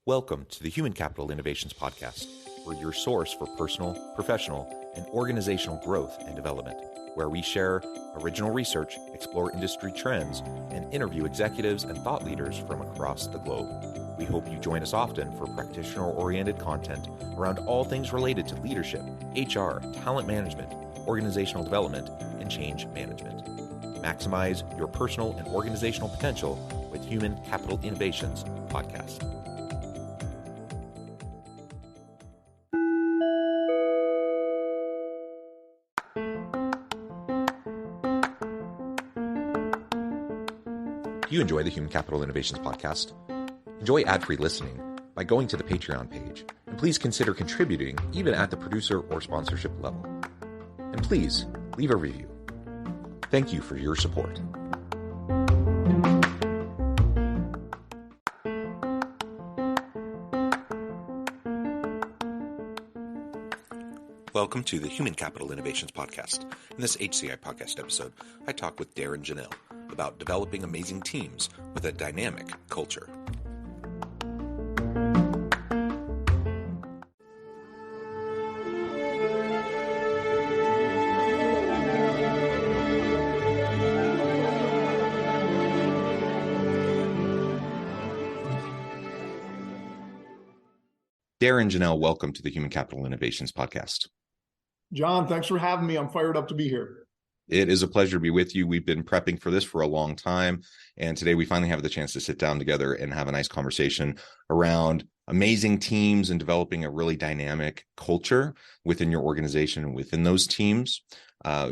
Welcome to the Human Capital Innovations Podcast. We're your source for personal, professional, and organizational growth and development, where we share original research, explore industry trends, and interview executives and thought leaders from across the globe. We hope you join us often for practitioner-oriented content around all things related to leadership, HR, talent management, organizational development, and change management. Maximize your personal and organizational potential with Human Capital Innovations Podcast. If you enjoy the Human Capital Innovations Podcast, enjoy ad-free listening by going to the Patreon page, and please consider contributing even at the producer or sponsorship level. And please leave a review. Thank you for your support. Welcome to the Human Capital Innovations Podcast. In this HCI Podcast episode, I talk with Darrin Jahnel about developing amazing teams with a dynamic culture. Darrin Jahnel, welcome to the Human Capital Innovations Podcast. John, thanks for having me. I'm fired up to be here. It is a pleasure to be with you. We've been prepping for this for a long time, and today we finally have the chance to sit down together and have a nice conversation around amazing teams and developing a really dynamic culture within your organization and within those teams.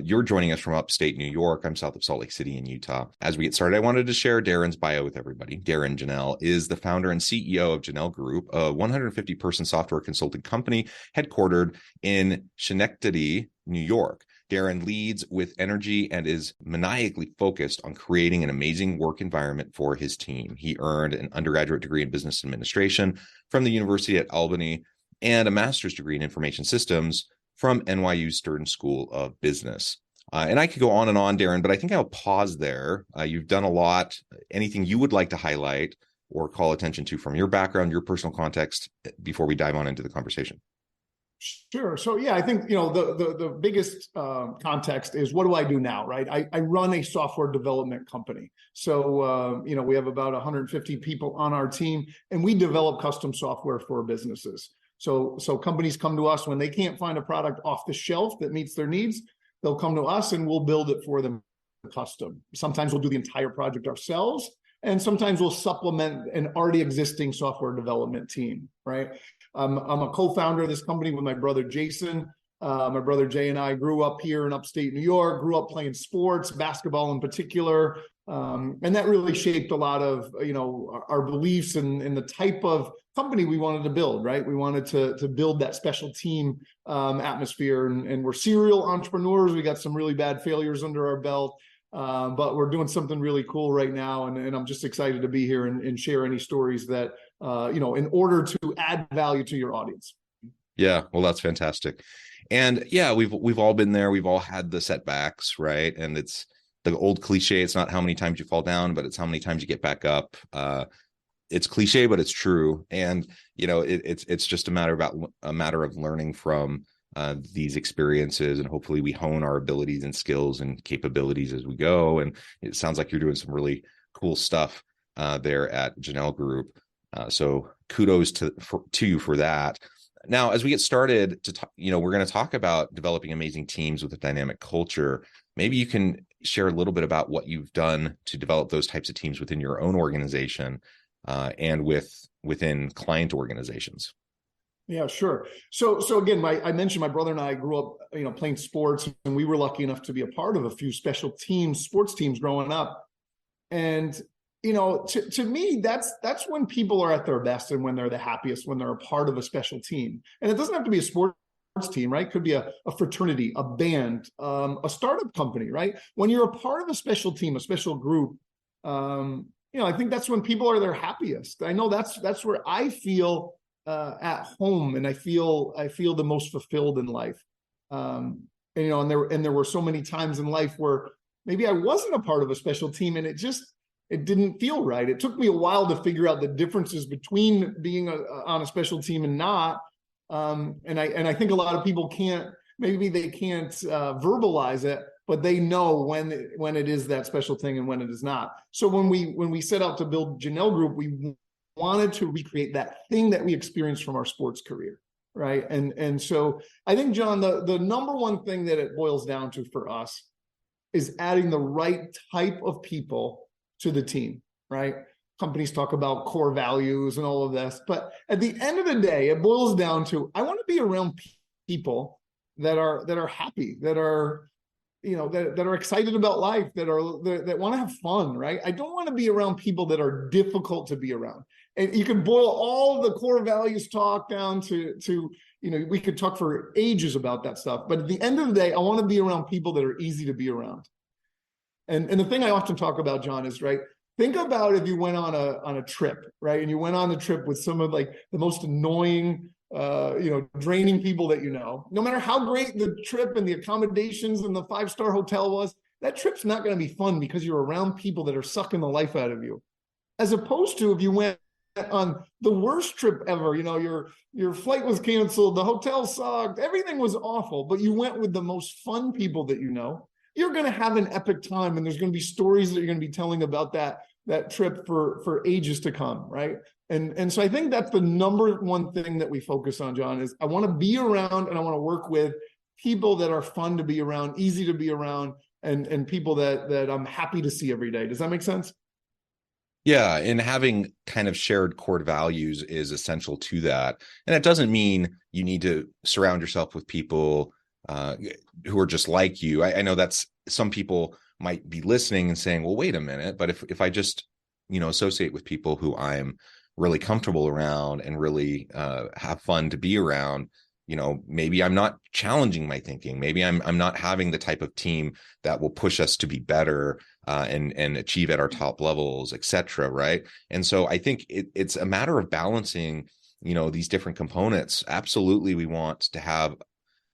You're joining us from upstate New York. I'm south of Salt Lake City in Utah. As we get started, I wanted to share Darrin's bio with everybody. Darrin Jahnel is the founder and CEO of Jahnel Group, a 150-person software consulting company headquartered in Schenectady, New York. Darrin leads with energy and is maniacally focused on creating an amazing work environment for his team. He earned an undergraduate degree in business administration from the University at Albany and a master's degree in information systems from NYU Stern School of Business. And I could go on, Darrin, but I think I'll pause there. You've done a lot. Anything you would like to highlight or call attention to from your background, your personal context, before we dive on into the conversation? Sure. So yeah, I think, the biggest context is, what do I do now, right? I run a software development company. So, we have about 150 people on our team, and we develop custom software for businesses. So companies come to us when they can't find a product off the shelf that meets their needs. They'll come to us and we'll build it for them custom. Sometimes we'll do the entire project ourselves, and sometimes we'll supplement an already existing software development team, right? I'm a co-founder of this company with my brother, Jason. My brother Jay and I grew up here in upstate New York, grew up playing sports, basketball in particular. And that really shaped a lot of, our beliefs and the type of company we wanted to build, right? We wanted to build that special team atmosphere, and we're serial entrepreneurs. We got some really bad failures under our belt, but we're doing something really cool right now. And I'm just excited to be here and share any stories that, in order to add value to your audience. Yeah, well, that's fantastic. And yeah, we've all been there. We've all had the setbacks, right? And it's the old cliche. It's not how many times you fall down, but it's how many times you get back up. It's cliche, but it's true. And it's just a matter of learning from these experiences, and hopefully we hone our abilities and skills and capabilities as we go. And it sounds like you're doing some really cool stuff there at Jahnel Group. So kudos to you for that. Now, as we get started, we're going to talk about developing amazing teams with a dynamic culture. Maybe you can share a little bit about what you've done to develop those types of teams within your own organization and within client organizations. Yeah, sure. So again, I mentioned my brother and I grew up, playing sports, and we were lucky enough to be a part of a few special teams, sports teams growing up. And to me, that's when people are at their best and when they're the happiest, when they're a part of a special team. And it doesn't have to be a sports team, right? It could be a fraternity, a band, a startup company, right? When you're a part of a special team, a special group, I think that's when people are their happiest. I know that's where I feel at home, and I feel the most fulfilled in life. And there were so many times in life where maybe I wasn't a part of a special team, and it it didn't feel right. It took me a while to figure out the differences between being on a special team and not. And I think a lot of people maybe they can't verbalize it, but they know when it is that special thing and when it is not. So when we set out to build Jahnel Group, we wanted to recreate that thing that we experienced from our sports career, right? And so I think, John, the number one thing that it boils down to for us is adding the right type of people to the team, right? Companies talk about core values and all of this, but at the end of the day, it boils down to, I want to be around people that are happy, that are, that are excited about life, that want to have fun, right? I don't want to be around people that are difficult to be around. And you can boil all the core values talk down to we could talk for ages about that stuff. But at the end of the day, I want to be around people that are easy to be around. And the thing I often talk about, John, is, right, think about if you went on a trip, right? And you went on a trip with some of like the most annoying, draining people that no matter how great the trip and the accommodations and the 5-star hotel was, that trip's not going to be fun because you're around people that are sucking the life out of you. As opposed to if you went on the worst trip ever, your flight was canceled, the hotel sucked, everything was awful, but you went with the most fun people that you're going to have an epic time, and there's going to be stories that you're going to be telling about that trip for ages to come, right? And so I think that's the number one thing that we focus on, John, is I want to be around and I want to work with people that are fun to be around, easy to be around, and people that I'm happy to see every day. Does that make sense? Yeah, and having kind of shared core values is essential to that. And it doesn't mean you need to surround yourself with people who are just like you. I know that's, some people might be listening and saying, well, wait a minute, but if I just, associate with people who I'm really comfortable around and really have fun to be around, maybe I'm not challenging my thinking. Maybe I'm not having the type of team that will push us to be better and achieve at our top levels, et cetera, right? And so I think it's a matter of balancing, these different components. Absolutely, we want to have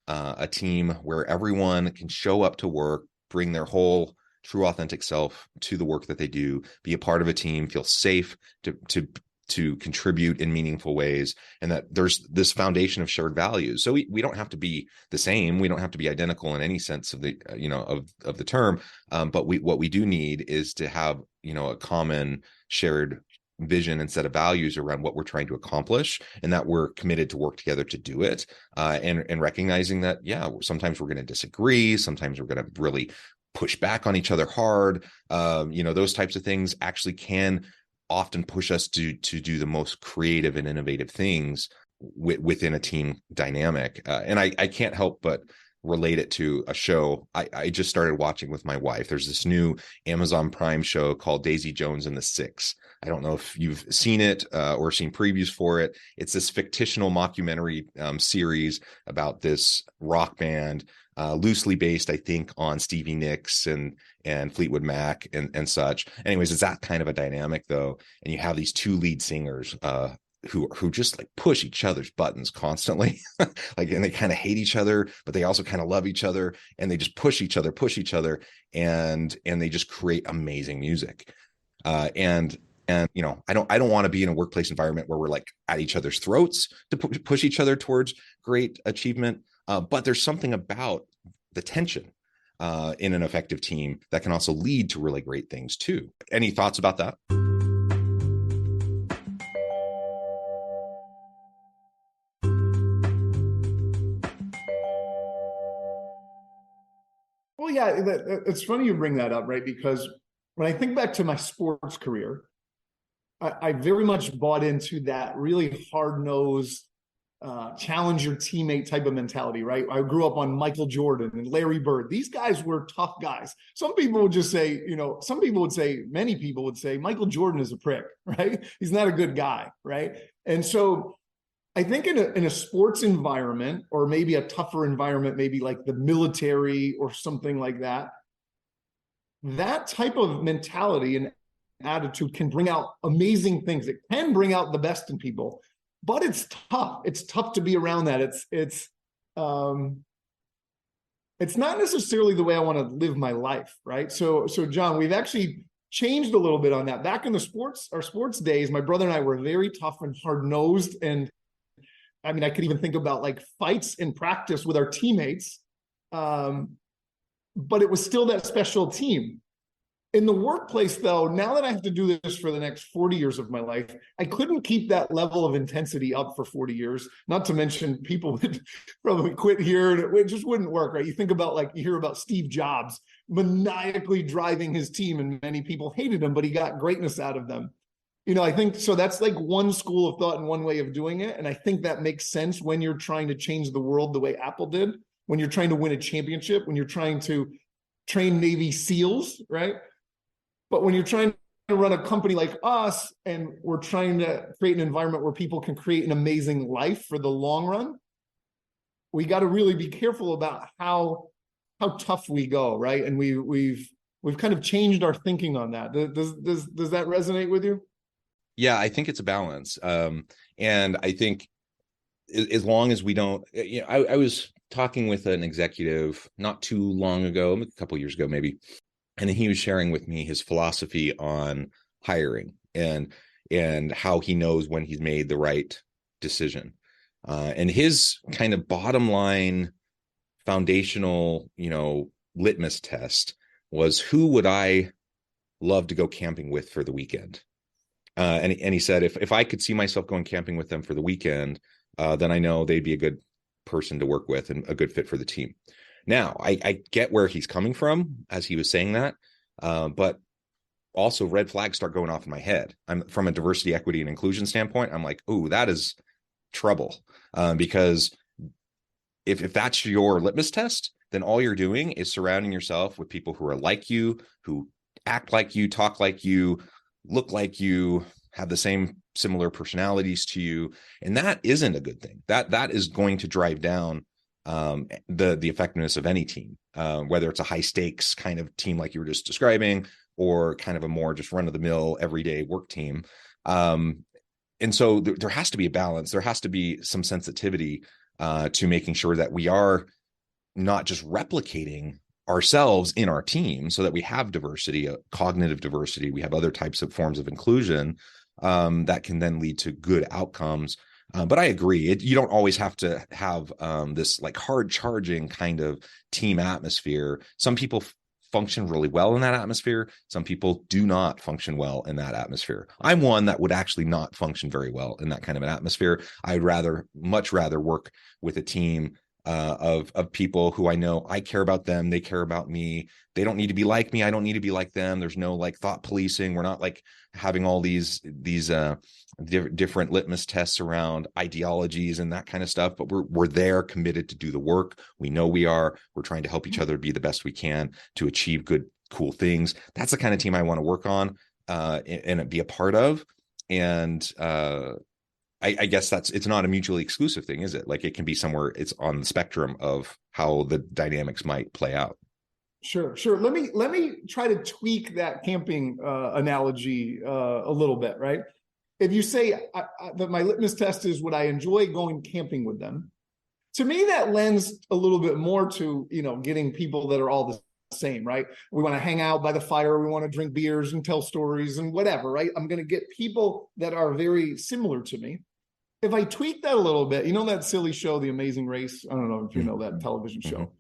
a team where everyone can show up to work, bring their whole true authentic self to the work that they do, be a part of a team, feel safe to contribute in meaningful ways, and that there's this foundation of shared values. So we don't have to be the same. We don't have to be identical in any sense of the, of the term. But what we do need is to have, a common shared vision and set of values around what we're trying to accomplish, and that we're committed to work together to do it. And recognizing that, sometimes we're going to disagree. Sometimes we're going to really push back on each other hard. Those types of things actually can often push us to do the most creative and innovative things within a team dynamic. And I can't help but relate it to a show I just started watching with my wife. There's this new Amazon Prime show called Daisy Jones and the Six. I don't know if you've seen it or seen previews for it. It's this fictional mockumentary series about this rock band, loosely based, I think, on Stevie Nicks and Fleetwood Mac and such. Anyways, it's that kind of a dynamic, though. And you have these two lead singers who just like push each other's buttons constantly, and they kind of hate each other, but they also kind of love each other, and they just push each other, and they just create amazing music. And I don't want to be in a workplace environment where we're like at each other's throats to push each other towards great achievement. But there's something about the tension in an effective team that can also lead to really great things too. Any thoughts about that? Well, yeah, it's funny you bring that up, right? Because when I think back to my sports career, I very much bought into that really hard-nosed, challenge your teammate type of mentality, right? I grew up on Michael Jordan and Larry Bird. These guys were tough guys. Some people would just say, many people would say Michael Jordan is a prick, right? He's not a good guy, right? And so I think in a sports environment, or maybe a tougher environment, maybe like the military or something like that, that type of mentality and attitude can bring out amazing things. It can bring out the best in people, but it's tough. It's tough to be around that. It's not necessarily the way I want to live my life, right? So John, we've actually changed a little bit on that. Back in our sports days, my brother and I were very tough and hard-nosed. And I mean, I could even think about like fights in practice with our teammates. But it was still that special team. In the workplace, though, now that I have to do this for the next 40 years of my life, I couldn't keep that level of intensity up for 40 years. Not to mention people would probably quit here, and it just wouldn't work, right? You think about, like, you hear about Steve Jobs maniacally driving his team, and many people hated him, but he got greatness out of them. You know, I think so. That's like one school of thought and one way of doing it. And I think that makes sense when you're trying to change the world the way Apple did, when you're trying to win a championship, when you're trying to train Navy SEALs, right? But when you're trying to run a company like us and we're trying to create an environment where people can create an amazing life for the long run, we got to really be careful about how tough we go, right? And we've kind of changed our thinking on that. Does that resonate with you? Yeah, I think it's a balance. And I think as long as we don't, you know, I was talking with an executive not too long ago, a couple years ago, maybe. And he was sharing with me his philosophy on hiring and how he knows when he's made the right decision. And his kind of bottom line foundational, you know, litmus test was, who would I love to go camping with for the weekend? And he said, if I could see myself going camping with them for the weekend, then I know they'd be a good person to work with and a good fit for the team. Now, I get where he's coming from as he was saying that, but also red flags start going off in my head. I'm from a diversity, equity, and inclusion standpoint. I'm like, oh, that is trouble, because if that's your litmus test, then all you're doing is surrounding yourself with people who are like you, who act like you, talk like you, look like you, have the same similar personalities to you, and that isn't a good thing. That is going to drive down the effectiveness of any team, whether it's a high stakes kind of team like you were just describing, or kind of a more just run of the mill everyday work team. And so there has to be a balance. There has to be some sensitivity to making sure that we are not just replicating ourselves in our team, so that we have diversity, cognitive diversity. We have other types of forms of inclusion that can then lead to good outcomes. But I agree, you don't always have to have this like hard charging kind of team atmosphere. Some people function really well in that atmosphere. Some people do not function well in that atmosphere. I'm one that would actually not function very well in that kind of an atmosphere. I'd much rather work with a team of people who I know I care about them, they care about me. They don't need to be like me, I don't need to be like them. There's no like thought policing. We're not like having all these different litmus tests around ideologies and that kind of stuff, but we're there, committed to do the work. We know we're trying to help each other be the best we can to achieve good, cool things. That's the kind of team I want to work on and be a part of. And I guess it's not a mutually exclusive thing, is it? Like, it can be somewhere it's on the spectrum of how the dynamics might play out. Sure. Let me try to tweak that camping analogy a little bit, right? If you say that my litmus test is, would I enjoy going camping with them? To me, that lends a little bit more to, you know, getting people that are all the same, right? We want to hang out by the fire. We want to drink beers and tell stories and whatever, right? I'm going to get people that are very similar to me. If I tweak that a little bit, you know that silly show, The Amazing Race? I don't know if you know that television show.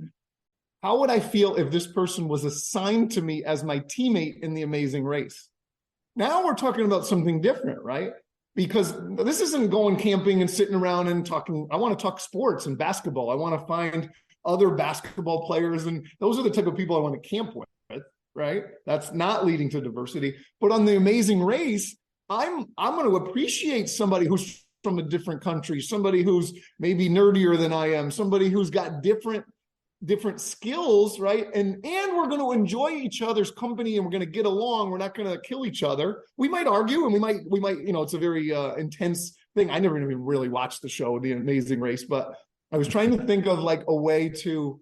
How would I feel if this person was assigned to me as my teammate in The Amazing Race? Now we're talking about something different, right? Because this isn't going camping and sitting around and talking. I want to talk sports and basketball. I want to find other basketball players, and those are the type of people I want to camp with, right? That's not leading to diversity. But on The Amazing Race, I'm going to appreciate somebody who's from a different country, somebody who's maybe nerdier than I am, somebody who's got different skills, right? And we're going to enjoy each other's company, and we're going to get along. We're not going to kill each other. We might argue, and we might, you know, it's a very intense thing. I never even really watched the show, The Amazing Race, but I was trying to think of like a way to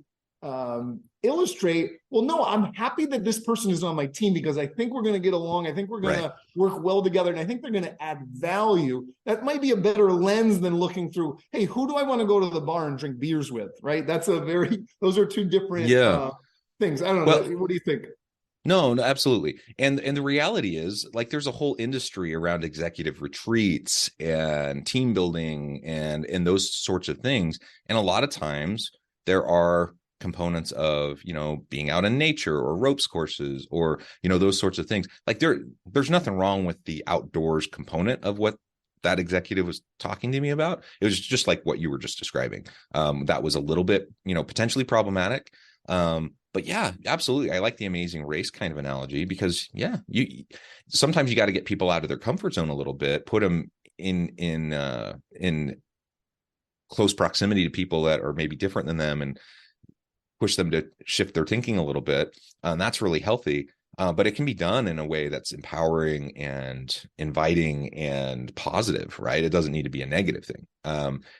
illustrate, well, no, I'm happy that this person is on my team because I think we're going to get along. I think we're going to work well together. And I think they're going to add value. That might be a better lens than looking through, hey, who do I want to go to the bar and drink beers with, right? Those are two different things. I don't know. What do you think? No, absolutely. And the reality is, like, there's a whole industry around executive retreats and team building and those sorts of things. And a lot of times there are components of, being out in nature or ropes courses or, those sorts of things. Like there's nothing wrong with the outdoors component of what that executive was talking to me about. It was just like what you were just describing. That was a little bit, potentially problematic. But yeah, absolutely. I like the Amazing Race kind of analogy because you sometimes you got to get people out of their comfort zone a little bit, put them in close proximity to people that are maybe different than them and push them to shift their thinking a little bit. And that's really healthy. But it can be done in a way that's empowering and inviting and positive, right? It doesn't need to be a negative thing,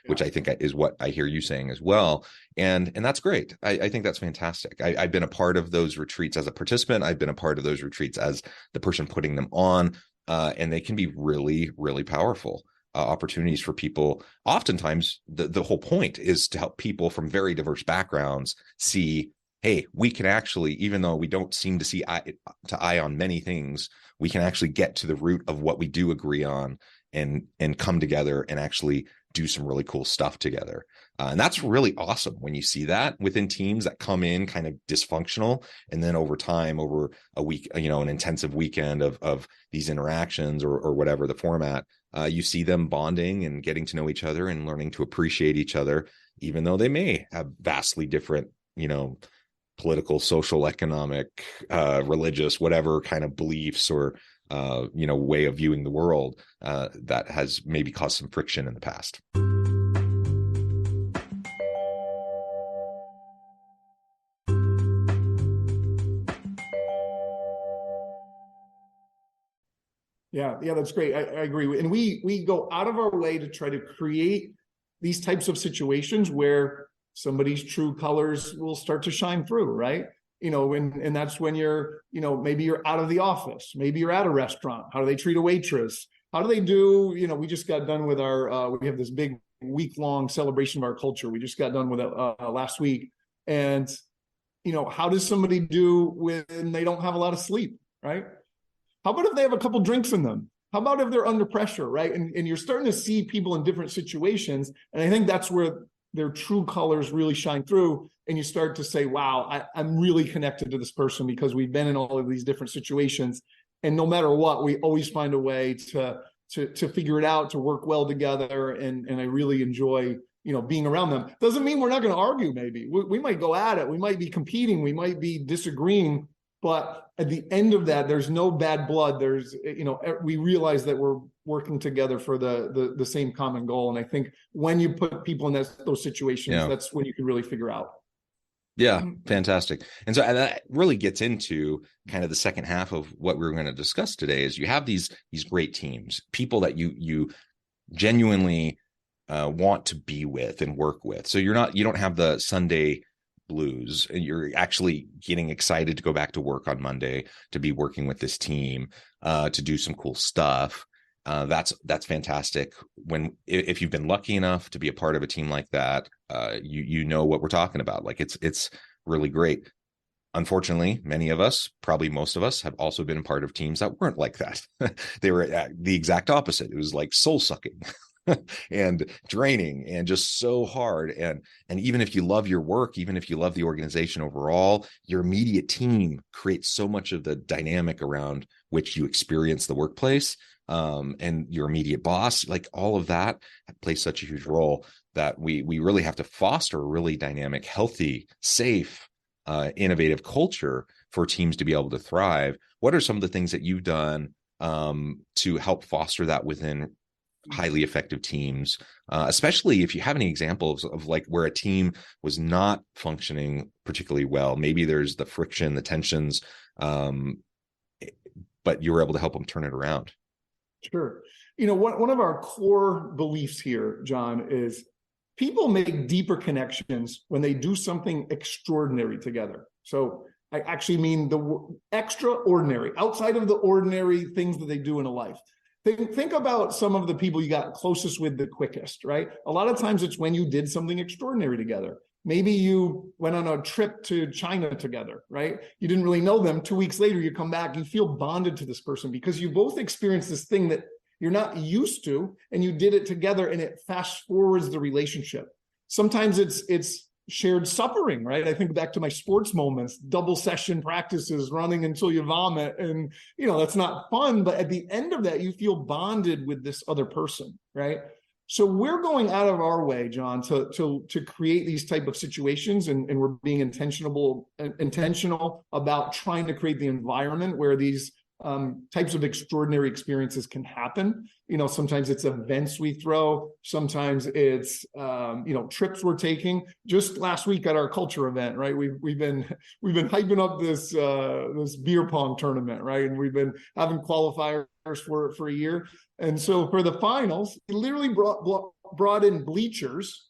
which I think is what I hear you saying as well. And that's great. I think that's fantastic. I've been a part of those retreats as a participant. I've been a part of those retreats as the person putting them on, and they can be really, really powerful opportunities for people. Oftentimes, the whole point is to help people from very diverse backgrounds see, hey, we can actually, even though we don't seem to see eye to eye on many things, we can actually get to the root of what we do agree on and come together and actually do some really cool stuff together. And that's really awesome when you see that within teams that come in kind of dysfunctional. And then over time, over a week, an intensive weekend of these interactions or whatever the format, you see them bonding and getting to know each other and learning to appreciate each other, even though they may have vastly different, political, social, economic, religious, whatever kind of beliefs or, way of viewing the world that has maybe caused some friction in the past. Yeah, that's great. I agree. And we go out of our way to try to create these types of situations where somebody's true colors will start to shine through, right? And that's when you're, maybe you're out of the office, maybe you're at a restaurant. How do they treat a waitress? How do they do, we just got done with we have this big week-long celebration of our culture. We just got done with it last week. And, how does somebody do when they don't have a lot of sleep, right? How about if they have a couple drinks in them? How about if they're under pressure, right? And you're starting to see people in different situations. And I think that's where their true colors really shine through. And you start to say, wow, I'm really connected to this person because we've been in all of these different situations. And no matter what, we always find a way to figure it out, to work well together. And I really enjoy, being around them. Doesn't mean we're not going to argue, maybe. We might go at it. We might be competing. We might be disagreeing. But at the end of that, there's no bad blood. There's, we realize that we're working together for the same common goal. And I think when you put people in those situations, that's when you can really figure out. Yeah, fantastic. And so that really gets into kind of the second half of what we're going to discuss today is you have these great teams, people that you genuinely want to be with and work with. So you don't have the Sunday blues and you're actually getting excited to go back to work on Monday, to be working with this team, to do some cool stuff. That's fantastic. If you've been lucky enough to be a part of a team like that, you know what we're talking about. Like it's really great. Unfortunately, many of us, probably most of us, have also been a part of teams that weren't like that. They were the exact opposite. It was like soul sucking and draining and just so hard. And even if you love your work, even if you love the organization overall, your immediate team creates so much of the dynamic around which you experience the workplace. And your immediate boss, like all of that plays such a huge role that we really have to foster a really dynamic, healthy, safe, innovative culture for teams to be able to thrive. What are some of the things that you've done to help foster that within highly effective teams, especially if you have any examples of like where a team was not functioning particularly well? Maybe there's the friction, the tensions, but you were able to help them turn it around. Sure. One of our core beliefs here, John, is people make deeper connections when they do something extraordinary together. So I actually mean the extraordinary, outside of the ordinary things that they do in a life. Think about some of the people you got closest with the quickest, right? A lot of times it's when you did something extraordinary together. Maybe you went on a trip to China together, right? You didn't really know them. 2 weeks later, you come back, you feel bonded to this person because you both experienced this thing that you're not used to, and you did it together, and it fast forwards the relationship. Sometimes it's shared suffering, right? I think back to my sports moments, double session practices, running until you vomit. And, that's not fun. But at the end of that, you feel bonded with this other person, right? So we're going out of our way, John, to create these type of situations. And we're being intentional about trying to create the environment where these types of extraordinary experiences can happen. Sometimes it's events we throw, sometimes it's trips we're taking. Just last week at our culture event, right? We've been hyping up this beer pong tournament, right? And we've been having qualifiers for a year. And so for the finals, we literally brought in bleachers,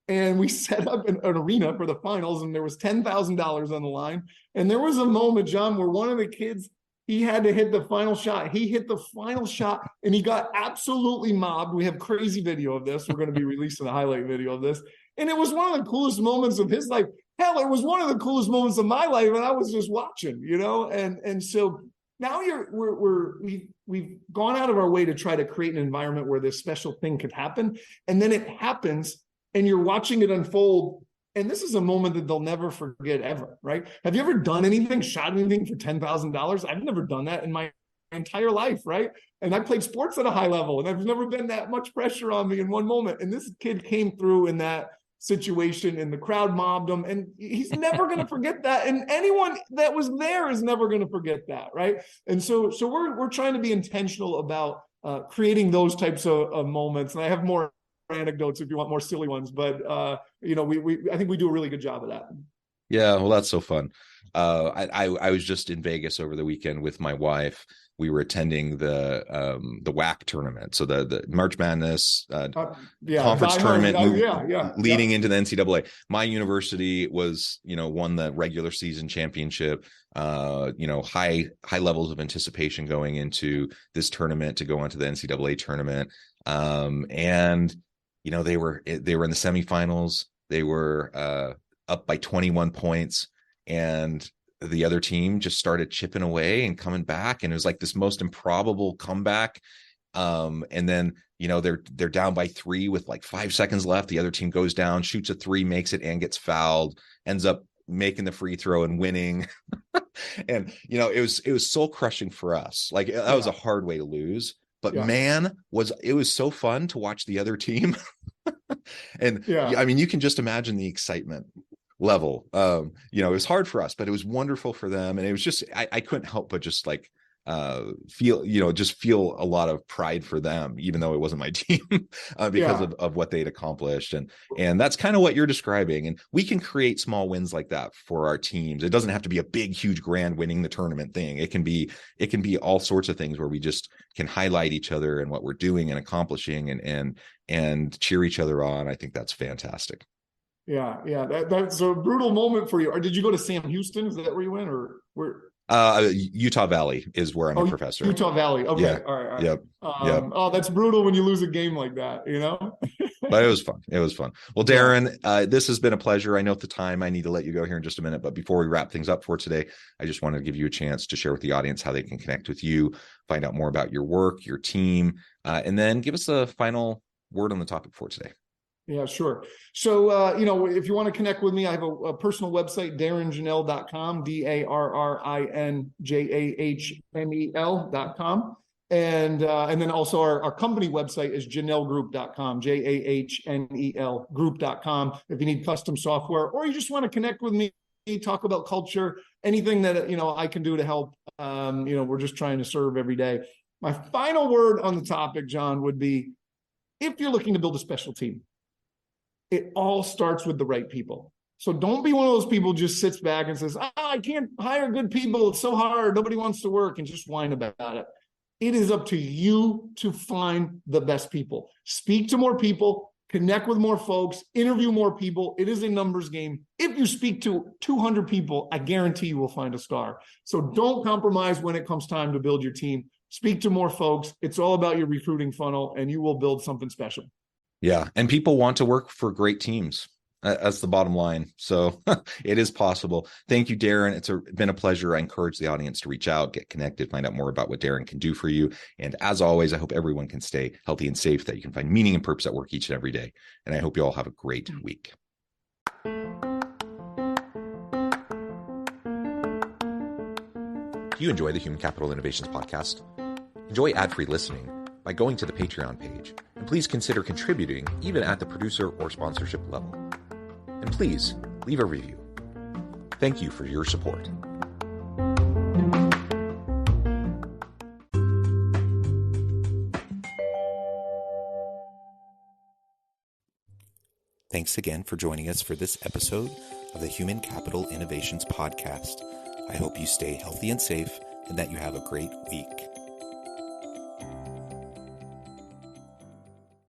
and we set up an arena for the finals, and there was $10,000 on the line. And there was a moment, John, where one of the kids, he had to hit the final shot. He hit the final shot, and he got absolutely mobbed. We have crazy video of this. We're going to be releasing a highlight video of this. And it was one of the coolest moments of his life. Hell, it was one of the coolest moments of my life, and I was just watching, And so now we've gone out of our way to try to create an environment where this special thing could happen, and then it happens, and you're watching it unfold. And this is a moment that they'll never forget ever, right? Have you ever done anything, shot anything for $10,000? I've never done that in my entire life, right? And I played sports at a high level, and there's never been that much pressure on me in one moment. And this kid came through in that situation, and the crowd mobbed him, and he's never going to forget that. And anyone that was there is never going to forget that, right? And so we're trying to be intentional about creating those types of moments. And I have more anecdotes if you want more silly ones, but I think we do a really good job of that. Yeah, well, that's so fun. I was just in Vegas over the weekend with my wife. We were attending the WAC tournament, so the March Madness conference tournament, leading into the NCAA. My university was, won the regular season championship. High levels of anticipation going into this tournament to go into the NCAA tournament, and they were in the semifinals. They were up by 21 points, and the other team just started chipping away and coming back, and it was like this most improbable comeback. And then they're down by 3 with like 5 seconds left. The other team goes down, shoots a 3, makes it, and gets fouled. Ends up making the free throw and winning. And it was soul crushing for us. Like that was a hard way to lose. But man, it was so fun to watch the other team. And I mean, you can just imagine the excitement level. It was hard for us, but it was wonderful for them. And it was just, I couldn't help but just like feel a lot of pride for them, even though it wasn't my team, because of what they'd accomplished. And that's kind of what you're describing. And we can create small wins like that for our teams. It doesn't have to be a big, huge, grand winning the tournament thing. It can be all sorts of things where we just can highlight each other and what we're doing and accomplishing and cheer each other on. I think that's fantastic. Yeah. That's a brutal moment for you. Or did you go to Sam Houston? Is that where you went, or where? Utah Valley is where I'm a professor. Utah Valley. Okay. Yeah. All right. Yep. Oh, that's brutal when you lose a game like that, But it was fun. Well, Darrin, this has been a pleasure. I know at the time I need to let you go here in just a minute, but before we wrap things up for today, I just want to give you a chance to share with the audience how they can connect with you, find out more about your work, your team, and then give us a final word on the topic for today. Yeah, sure. So, if you want to connect with me, I have a personal website, darrinjahnel.com, DARRINJAHNEL.com. And then also our company website is jahnelgroup.com, JAHNEL group.com. If you need custom software, or you just want to connect with me, talk about culture, anything that, I can do to help, we're just trying to serve every day. My final word on the topic, John, would be, if you're looking to build a special team, it all starts with the right people. So don't be one of those people who just sits back and says, I can't hire good people. It's so hard. Nobody wants to work, and just whine about it. It is up to you to find the best people. Speak to more people, connect with more folks, interview more people. It is a numbers game. If you speak to 200 people, I guarantee you will find a star. So don't compromise when it comes time to build your team. Speak to more folks. It's all about your recruiting funnel, and you will build something special. Yeah. And people want to work for great teams. That's the bottom line. So it is possible. Thank you, Darrin. It's been a pleasure. I encourage the audience to reach out, get connected, find out more about what Darrin can do for you. And as always, I hope everyone can stay healthy and safe, that you can find meaning and purpose at work each and every day. And I hope you all have a great week. Do you enjoy the Human Capital Innovations podcast? Enjoy ad-free listening by going to the Patreon page. And please consider contributing even at the producer or sponsorship level. And please leave a review. Thank you for your support. Thanks again for joining us for this episode of the Human Capital Innovations podcast. I hope you stay healthy and safe and that you have a great week.